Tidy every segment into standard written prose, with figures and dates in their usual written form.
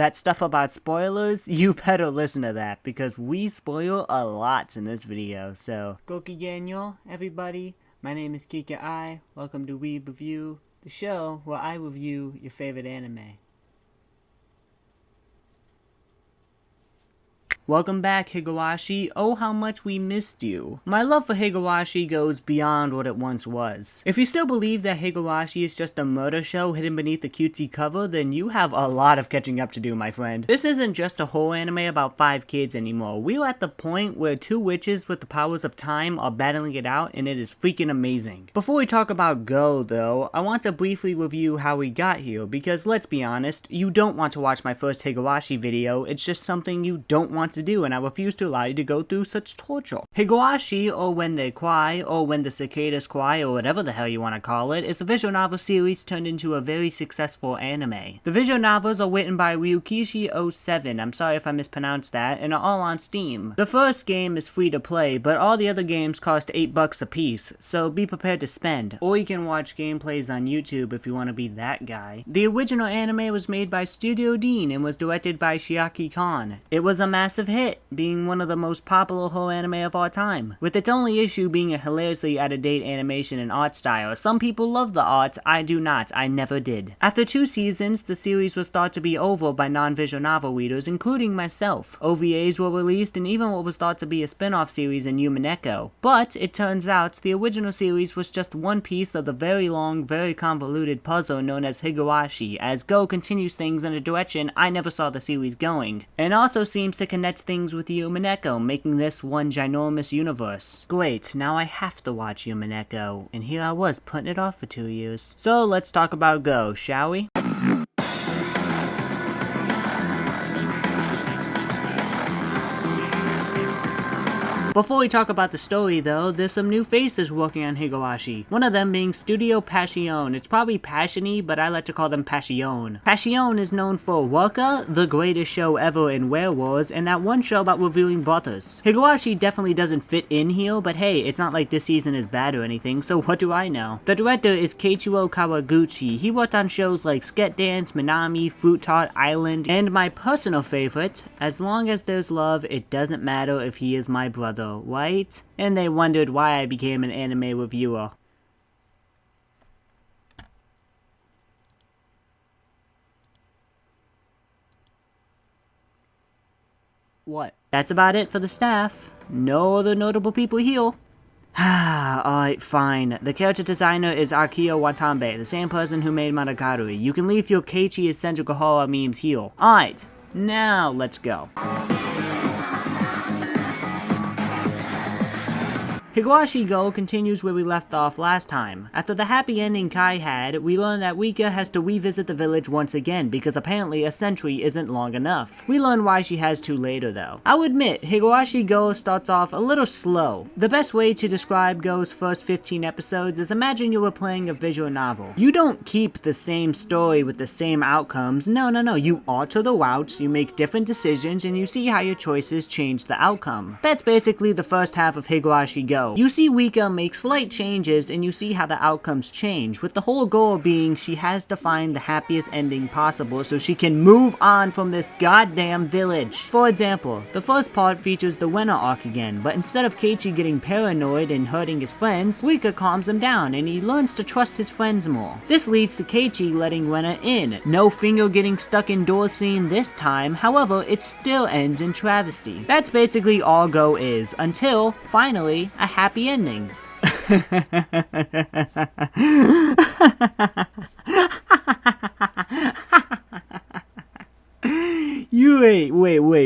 That stuff about spoilers, you better listen to that, because we spoil a lot in this video, so... Gokigenyo, everybody. My name is Kikaya. Welcome to Weeb Review, the show where I review your favorite anime. Welcome back, Higurashi. Oh, how much we missed you. My love for Higurashi goes beyond what it once was. If you still believe that Higurashi is just a murder show hidden beneath the cutesy cover, then you have a lot of catching up to do, my friend. This isn't just a whole anime about 5 kids anymore. We're at the point where 2 witches with the powers of time are battling it out, and it is freaking amazing. Before we talk about Go, though, I want to briefly review how we got here, because let's be honest, you don't want to watch my first Higurashi video. It's just something you don't want to do, and I refuse to allow you to go through such torture. Higurashi, or When They Cry, or When the Cicadas Cry, or whatever the hell you want to call it, is a visual novel series turned into a very successful anime. The visual novels are written by Ryukishi07, I'm sorry if I mispronounced that, and are all on Steam. The first game is free to play, but all the other games cost $8 a piece, so be prepared to spend. Or you can watch gameplays on YouTube if you want to be that guy. The original anime was made by Studio Dean and was directed by Shiaki Kon. It was a massive hit, being one of the most popular horror anime of all time, with its only issue being a hilariously out-of-date animation and art style. Some people love the art, I do not, I never did. After 2 seasons, the series was thought to be over by non-visual novel readers, including myself. OVAs were released, and even what was thought to be a spin-off series in Yumaneko. But, it turns out, the original series was just one piece of the very long, very convoluted puzzle known as Higurashi, as Go continues things in a direction I never saw the series going, and also seems to connect things with Yumaneko, making this one ginormous universe. Great, now I have to watch Yumaneko, and here I was putting it off for 2 years. So let's talk about Go, shall we? Before we talk about the story though, there's some new faces working on Higurashi. One of them being Studio Passion. It's probably Passiony, but I like to call them Passion. Passion is known for Rika, the greatest show ever in Werewolves, and that one show about reviewing brothers. Higurashi definitely doesn't fit in here, but hey, it's not like this season is bad or anything, so what do I know? The director is Keiichi Kawaguchi. He worked on shows like Sket Dance, Minami, Fruit Tart Island, and my personal favorite, As Long as There's Love, It Doesn't Matter If He Is My Brother. Right? And they wondered why I became an anime reviewer. What? That's about it for the staff. No other notable people here. Alright, fine. The character designer is Akio Watanabe, the same person who made Monogatari. You can leave your Keiichi eccentric horror memes here. Alright, now let's go. Higurashi Go continues where we left off last time. After the happy ending Kai had, we learn that Rika has to revisit the village once again because apparently a century isn't long enough. We learn why she has to later though. I'll admit, Higurashi Go starts off a little slow. The best way to describe Go's first 15 episodes is imagine you were playing a visual novel. You don't keep the same story with the same outcomes. No. You alter the routes, you make different decisions, and you see how your choices change the outcome. That's basically the first half of Higurashi Go. You see Rika make slight changes and you see how the outcomes change, with the whole goal being she has to find the happiest ending possible so she can move on from this goddamn village. For example, the first part features the Rena arc again, but instead of Keiichi getting paranoid and hurting his friends, Rika calms him down and he learns to trust his friends more. This leads to Keiichi letting Rena in. No finger getting stuck indoors scene this time, however, it still ends in travesty. That's basically all Go is, until, finally, a happy ending.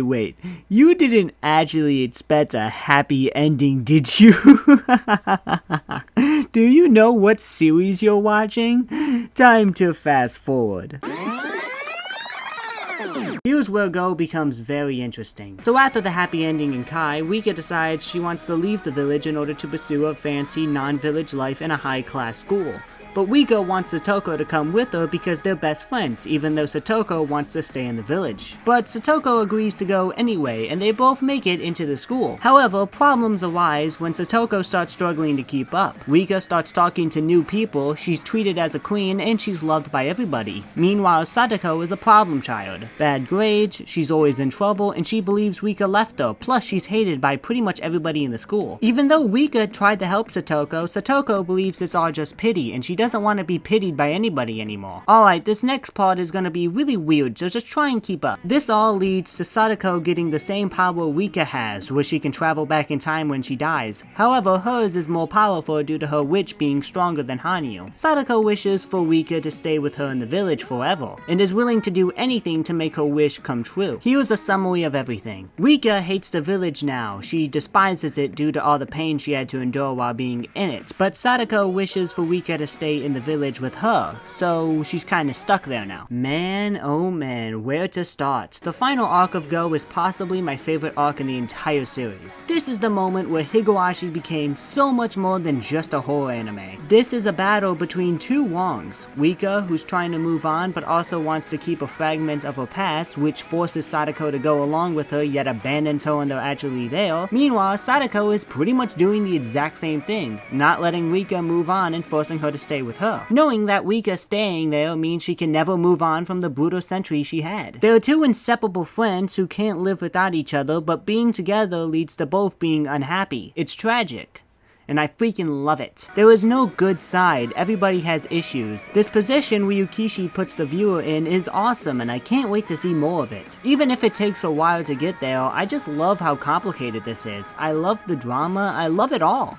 Wait. You didn't actually expect a happy ending, did you? Do you know what series you're watching? Time to fast forward. Here's where Go becomes very interesting. So after the happy ending in Kai, Rika decides she wants to leave the village in order to pursue a fancy non-village life in a high-class school. but Rika wants Satoko to come with her because they're best friends, even though Satoko wants to stay in the village. But Satoko agrees to go anyway, and they both make it into the school. However, problems arise when Satoko starts struggling to keep up. Rika starts talking to new people, she's treated as a queen, and she's loved by everybody. Meanwhile, Satoko is a problem child. Bad grades, she's always in trouble, and she believes Rika left her, plus she's hated by pretty much everybody in the school. Even though Rika tried to help Satoko, Satoko believes it's all just pity, and she doesn't want to be pitied by anybody anymore. Alright, this next part is gonna be really weird, so just try and keep up. This all leads to Satoko getting the same power Rika has, where she can travel back in time when she dies. However, hers is more powerful due to her witch being stronger than Hanyu. Satoko wishes for Rika to stay with her in the village forever, and is willing to do anything to make her wish come true. Here's a summary of everything. Rika hates the village now. She despises it due to all the pain she had to endure while being in it, but Satoko wishes for Rika to stay in the village with her, so she's kinda stuck there now. Man, oh man, where to start? The final arc of Go is possibly my favorite arc in the entire series. This is the moment where Higurashi became so much more than just a horror anime. This is a battle between two Wongs. Rika, who's trying to move on but also wants to keep a fragment of her past, which forces Satoko to go along with her yet abandons her when they're actually there. Meanwhile, Satoko is pretty much doing the exact same thing, not letting Rika move on and forcing her to stay with her, knowing that Rika staying there means she can never move on from the brutal century she had. They're two inseparable friends who can't live without each other, but being together leads to both being unhappy. It's tragic, and I freaking love it. There is no good side, everybody has issues. This position Ryukishi puts the viewer in is awesome, and I can't wait to see more of it. Even if it takes a while to get there, I just love how complicated this is. I love the drama, I love it all.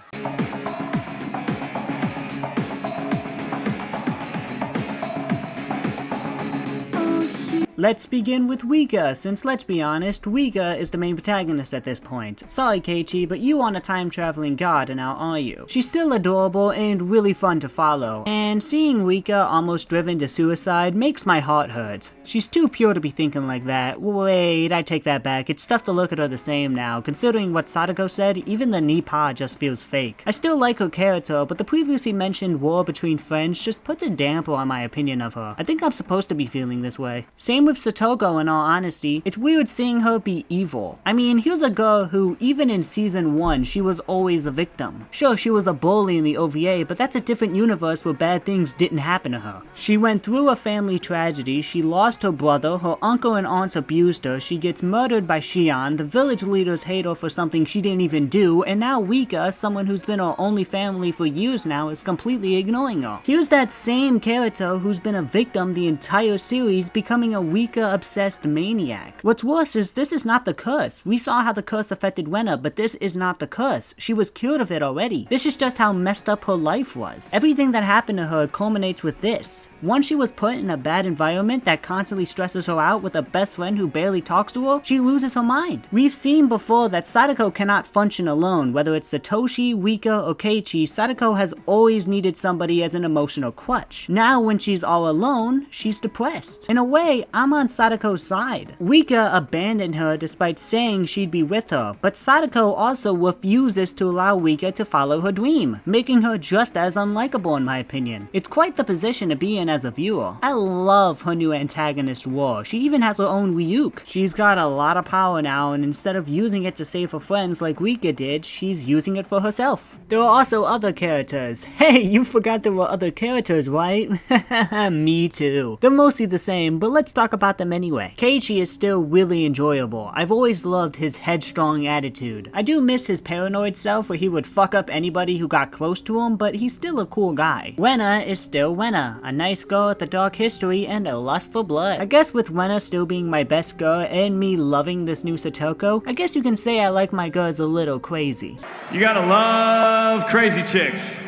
Let's begin with Rika, since let's be honest, Rika is the main protagonist at this point. Sorry Keiichi, but you aren't a time-traveling god now, are you? She's still adorable and really fun to follow, and seeing Rika almost driven to suicide makes my heart hurt. She's too pure to be thinking like that. Wait, I take that back. It's tough to look at her the same now. Considering what Satoko said, even the Nipa just feels fake. I still like her character, but the previously mentioned war between friends just puts a damper on my opinion of her. I think I'm supposed to be feeling this way. Same with Satoko, in all honesty. It's weird seeing her be evil. I mean, here's a girl who, even in season 1, she was always a victim. Sure, she was a bully in the OVA, but that's a different universe where bad things didn't happen to her. She went through a family tragedy, she lost her brother, her uncle and aunts abused her, she gets murdered by Shion, the village leaders hate her for something she didn't even do, and now Rika, someone who's been her only family for years now, is completely ignoring her. Here's that same character who's been a victim the entire series, becoming a Rika-obsessed maniac. What's worse is this is not the curse. We saw how the curse affected Rena, but this is not the curse. She was cured of it already. This is just how messed up her life was. Everything that happened to her culminates with this. Once she was put in a bad environment that constantly stresses her out with a best friend who barely talks to her, she loses her mind. We've seen before that Satoko cannot function alone. Whether it's Satoshi, Rika, or Keiichi, Satoko has always needed somebody as an emotional crutch. Now when she's all alone, she's depressed. In a way, I'm on Satoko's side. Rika abandoned her despite saying she'd be with her, but Satoko also refuses to allow Rika to follow her dream, making her just as unlikable in my opinion. It's quite the position to be in as a viewer. I love her new antagonist War. She even has her own Ryuk. She's got a lot of power now, and instead of using it to save her friends like Rika did, she's using it for herself. There are also other characters. Hey, you forgot there were other characters, right? Me too. They're mostly the same, but let's talk about them anyway. Keiichi is still really enjoyable. I've always loved his headstrong attitude. I do miss his paranoid self where he would fuck up anybody who got close to him, but he's still a cool guy. Rena is still Rena, a nice girl with a dark history and a lust for blood. I guess with Rena still being my best girl and me loving this new Satoko, I guess you can say I like my girls a little crazy. You gotta love crazy chicks.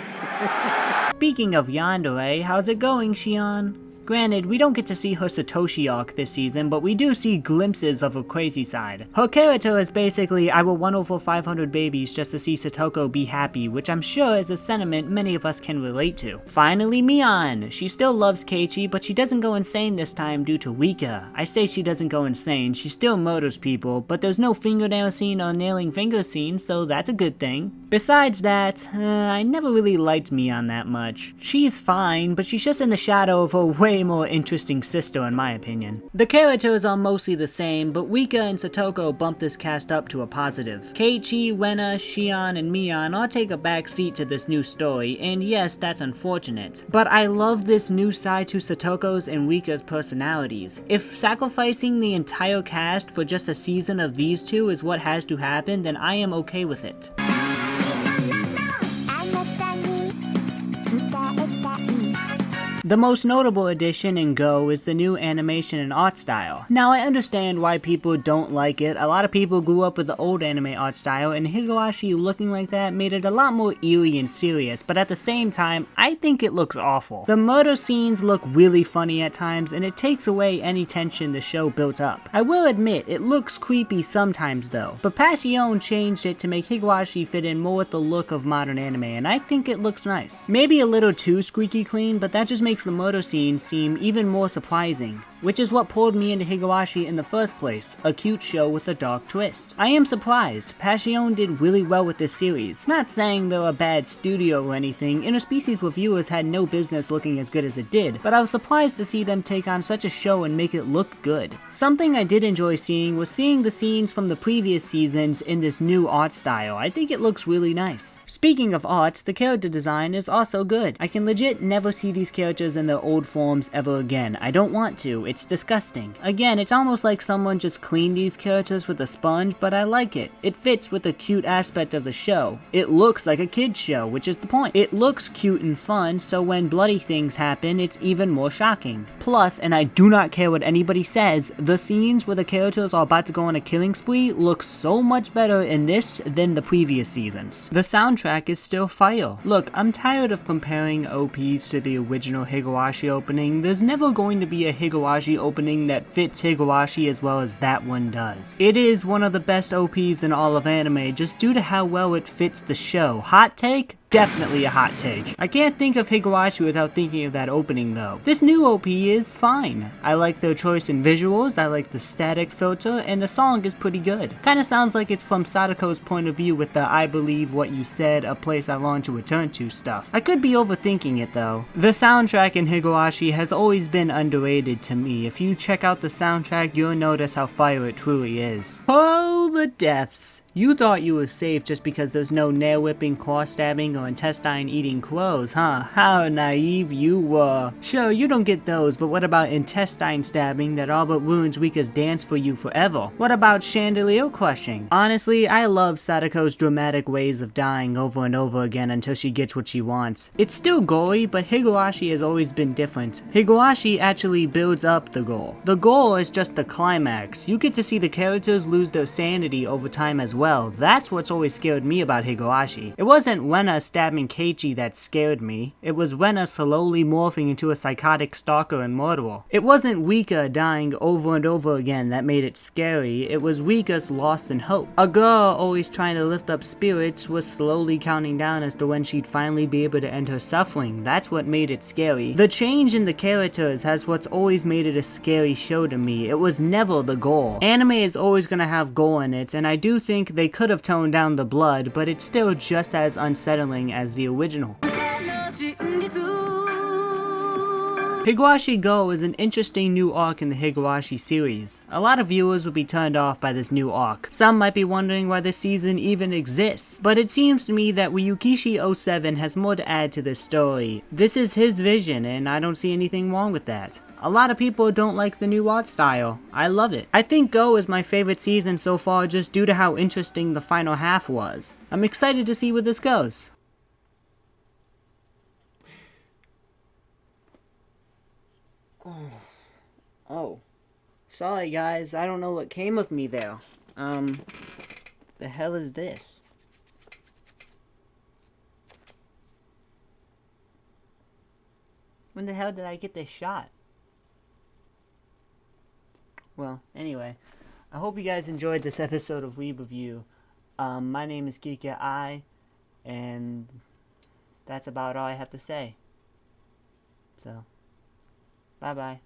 Speaking of yandere, how's it going, Shion? Granted, we don't get to see her Satoshi arc this season, but we do see glimpses of her crazy side. Her character is basically, I will run over 500 babies just to see Satoko be happy, which I'm sure is a sentiment many of us can relate to. Finally, Mion. She still loves Keiichi, but she doesn't go insane this time due to Rika. I say she doesn't go insane, she still murders people, but there's no fingernail scene or nailing finger scene, so that's a good thing. Besides that, I never really liked Mion that much. She's fine, but she's just in the shadow of her way more interesting sister in my opinion. The characters are mostly the same, but Rika and Satoko bump this cast up to a positive. Keiichi, Rena, Shion, and Mion all take a back seat to this new story, and yes, that's unfortunate. But I love this new side to Satoko's and Rika's personalities. If sacrificing the entire cast for just a season of these two is what has to happen, then I am okay with it. The most notable addition in Go is the new animation and art style. Now I understand why people don't like it. A lot of people grew up with the old anime art style, and Higurashi looking like that made it a lot more eerie and serious, but at the same time, I think it looks awful. The murder scenes look really funny at times, and it takes away any tension the show built up. I will admit, it looks creepy sometimes though, but Shion changed it to make Higurashi fit in more with the look of modern anime, and I think it looks nice. Maybe a little too squeaky clean, but that just makes the murder scene seem even more surprising, which is what pulled me into Higurashi in the first place, a cute show with a dark twist. I am surprised, Shion did really well with this series. Not saying they're a bad studio or anything, Interspecies reviewers had no business looking as good as it did, but I was surprised to see them take on such a show and make it look good. Something I did enjoy seeing was seeing the scenes from the previous seasons in this new art style. I think it looks really nice. Speaking of art, the character design is also good. I can legit never see these characters in their old forms ever again. I don't want to. It's disgusting. Again, it's almost like someone just cleaned these characters with a sponge, but I like it. It fits with the cute aspect of the show. It looks like a kid's show, which is the point. It looks cute and fun, so when bloody things happen, it's even more shocking. Plus, and I do not care what anybody says, the scenes where the characters are about to go on a killing spree look so much better in this than the previous seasons. The soundtrack is still fire. Look, I'm tired of comparing OPs to the original Higurashi opening. There's never going to be a Higurashi opening that fits Higurashi as well as that one does. It is one of the best OPs in all of anime just due to how well it fits the show. Hot take? Definitely a hot take. I can't think of Higurashi without thinking of that opening though. This new OP is fine. I like their choice in visuals, I like the static filter, and the song is pretty good. Kinda sounds like it's from Satoko's point of view with the I believe what you said, a place I long to return to stuff. I could be overthinking it though. The soundtrack in Higurashi has always been underrated to me. If you check out the soundtrack, you'll notice how fire it truly is. Oh, the deaths. You thought you were safe just because there's no nail-whipping, claw-stabbing, or intestine-eating crows, huh? How naive you were. Sure, you don't get those, but what about intestine stabbing that all but ruins Rika's dance for you forever? What about chandelier crushing? Honestly, I love Satoko's dramatic ways of dying over and over again until she gets what she wants. It's still gory, but Higurashi has always been different. Higurashi actually builds up the goal. The goal is just the climax. You get to see the characters lose their sanity over time as well. That's what's always scared me about Higurashi. It wasn't Rena stabbing Keiichi that scared me. It was Rena slowly morphing into a psychotic stalker and murderer. It wasn't Rika dying over and over again that made it scary. It was Rika's loss in hope. A girl always trying to lift up spirits was slowly counting down as to when she'd finally be able to end her suffering. That's what made it scary. The change in the characters has what's always made it a scary show to me. It was never the goal. Anime is always gonna have gore in it, and I do think they could have toned down the blood, but it's still just as unsettling as the original. Higurashi Go is an interesting new arc in the Higurashi series. A lot of viewers will be turned off by this new arc. Some might be wondering why this season even exists, but it seems to me that Ryukishi07 has more to add to this story. This is his vision, and I don't see anything wrong with that. A lot of people don't like the new art style. I love it. I think Go is my favorite season so far just due to how interesting the final half was. I'm excited to see where this goes. Oh. Sorry guys, I don't know what came of me there. The hell is this? When the hell did I get this shot? Well, anyway, I hope you guys enjoyed this episode of Weeb Review. My name is Kikaya, and that's about all I have to say. So, bye-bye.